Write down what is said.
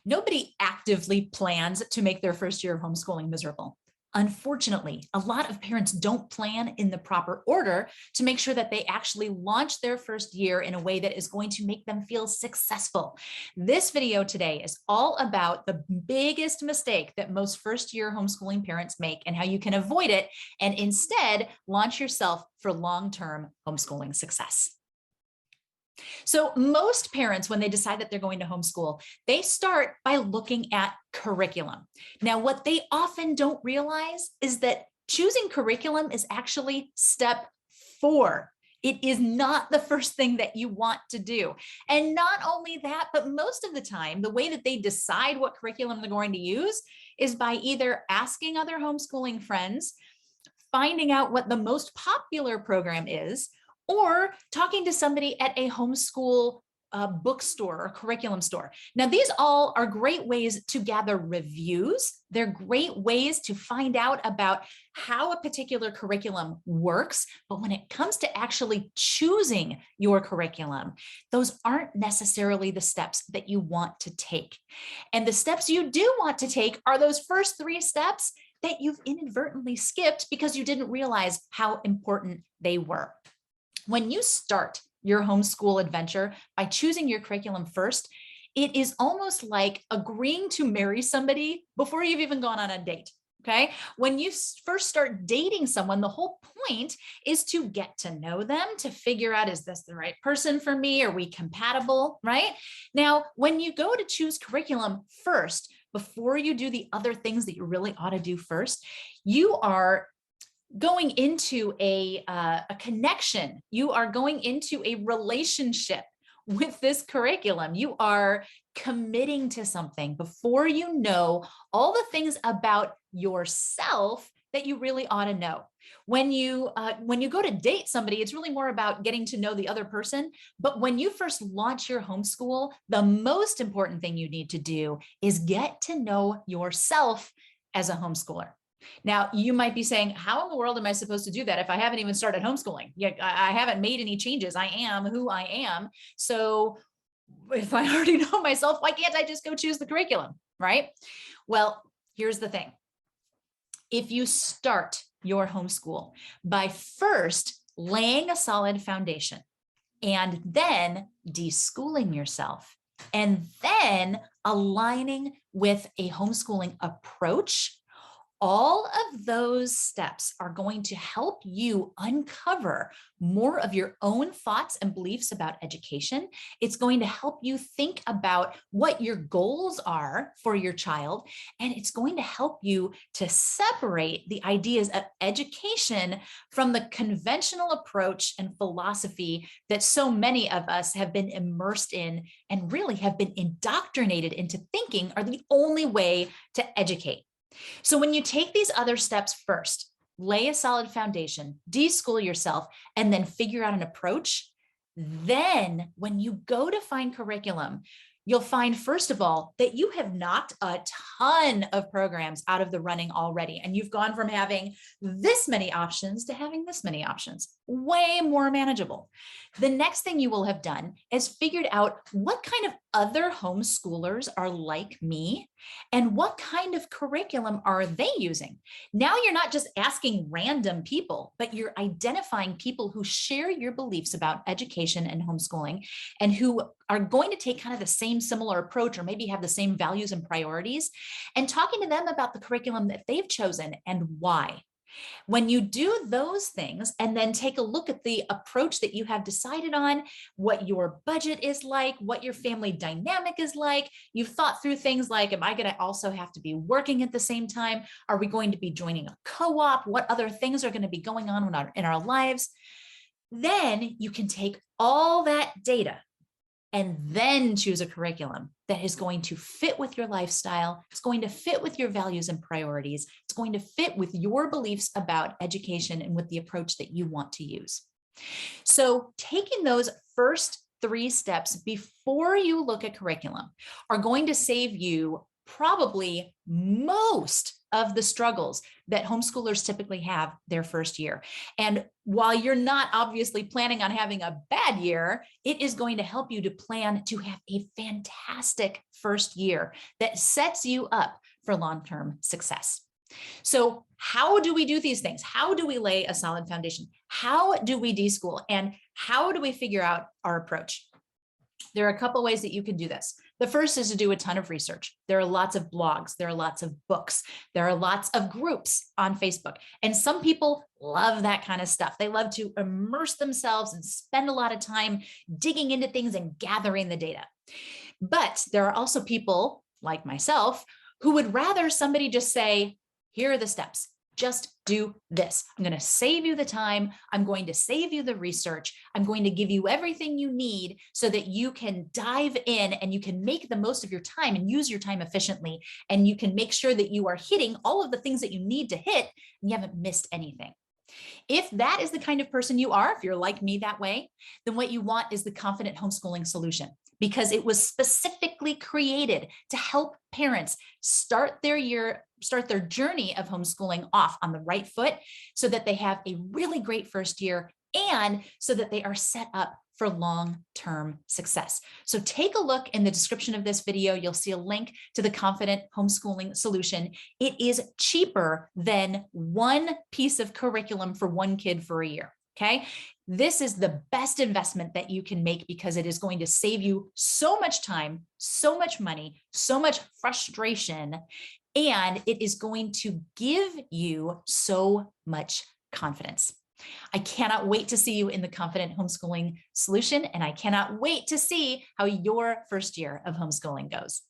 Nobody actively plans to make their first year of homeschooling miserable. Unfortunately, a lot of parents don't plan in the proper order to make sure that they actually launch their first year in a way that is going to make them feel successful. This video today is all about the biggest mistake that most first year homeschooling parents make and how you can avoid it and instead launch yourself for long-term homeschooling success. So most parents, when they decide that they're going to homeschool, they start by looking at curriculum. Now, what they often don't realize is that choosing curriculum is actually step 4. It is not the first thing that you want to do. And not only that, but most of the time, the way that they decide what curriculum they're going to use is by either asking other homeschooling friends, finding out what the most popular program is, or talking to somebody at a homeschool bookstore or curriculum store. Now, these all are great ways to gather reviews. They're great ways to find out about how a particular curriculum works. But when it comes to actually choosing your curriculum, those aren't necessarily the steps that you want to take. And the steps you do want to take are those first 3 steps that you've inadvertently skipped because you didn't realize how important they were. When you start your homeschool adventure by choosing your curriculum first, it is almost like agreeing to marry somebody before you've even gone on a date. Okay. When you first start dating someone, the whole point is to get to know them, to figure out, is this the right person for me? Are we compatible? Right now, when you go to choose curriculum first, before you do the other things that you really ought to do first, you are going into a connection. You are going into a relationship with this curriculum. You are committing to something before you know all the things about yourself that you really ought to know. When you go to date somebody, it's really more about getting to know the other person. But when you first launch your homeschool, the most important thing you need to do is get to know yourself as a homeschooler. Now, you might be saying, how in the world am I supposed to do that if I haven't even started homeschooling? Yeah, I haven't made any changes. I am who I am. So if I already know myself, why can't I just go choose the curriculum, right? Well, here's the thing. If you start your homeschool by first laying a solid foundation and then deschooling yourself and then aligning with a homeschooling approach, all of those steps are going to help you uncover more of your own thoughts and beliefs about education. It's going to help you think about what your goals are for your child, and it's going to help you to separate the ideas of education from the conventional approach and philosophy that so many of us have been immersed in and really have been indoctrinated into thinking are the only way to educate. So when you take these other steps first, lay a solid foundation, deschool yourself, and then figure out an approach, then when you go to find curriculum, you'll find, first of all, that you have knocked a ton of programs out of the running already. And you've gone from having this many options to having this many options, way more manageable. The next thing you will have done is figured out what kind of other homeschoolers are like me and what kind of curriculum are they using. Now you're not just asking random people, but you're identifying people who share your beliefs about education and homeschooling and who are going to take kind of the same similar approach or maybe have the same values and priorities, and talking to them about the curriculum that they've chosen and why. When you do those things and then take a look at the approach that you have decided on, what your budget is like, what your family dynamic is like, you've thought through things like, am I going to also have to be working at the same time? Are we going to be joining a co-op? What other things are going to be going on in our lives? Then you can take all that data and then choose a curriculum that is going to fit with your lifestyle. It's going to fit with your values and priorities. It's going to fit with your beliefs about education and with the approach that you want to use. So taking those first 3 steps before you look at curriculum are going to save you probably most of the struggles that homeschoolers typically have their first year. And while you're not obviously planning on having a bad year, it is going to help you to plan to have a fantastic first year that sets you up for long-term success. So how do we do these things? How do we lay a solid foundation? How do we deschool? And how do we figure out our approach? There are a couple ways that you can do this. The first is to do a ton of research. There are lots of blogs, there are lots of books, there are lots of groups on Facebook. And some people love that kind of stuff. They love to immerse themselves and spend a lot of time digging into things and gathering the data. But there are also people like myself who would rather somebody just say, here are the steps. Just do this. I'm going to save you the time. I'm going to save you the research. I'm going to give you everything you need so that you can dive in and you can make the most of your time and use your time efficiently. And you can make sure that you are hitting all of the things that you need to hit and you haven't missed anything. If that is the kind of person you are, if you're like me that way, then what you want is the Confident Homeschooling Solution, because it was specifically created to help parents start their journey of homeschooling off on the right foot so that they have a really great first year and so that they are set up for long-term success. So take a look in the description of this video. You'll see a link to the Confident Homeschooling Solution. It is cheaper than one piece of curriculum for one kid for a year. Okay. This is the best investment that you can make because it is going to save you so much time, so much money, so much frustration, and it is going to give you so much confidence. I cannot wait to see you in the Confident Homeschooling Solution, and I cannot wait to see how your first year of homeschooling goes.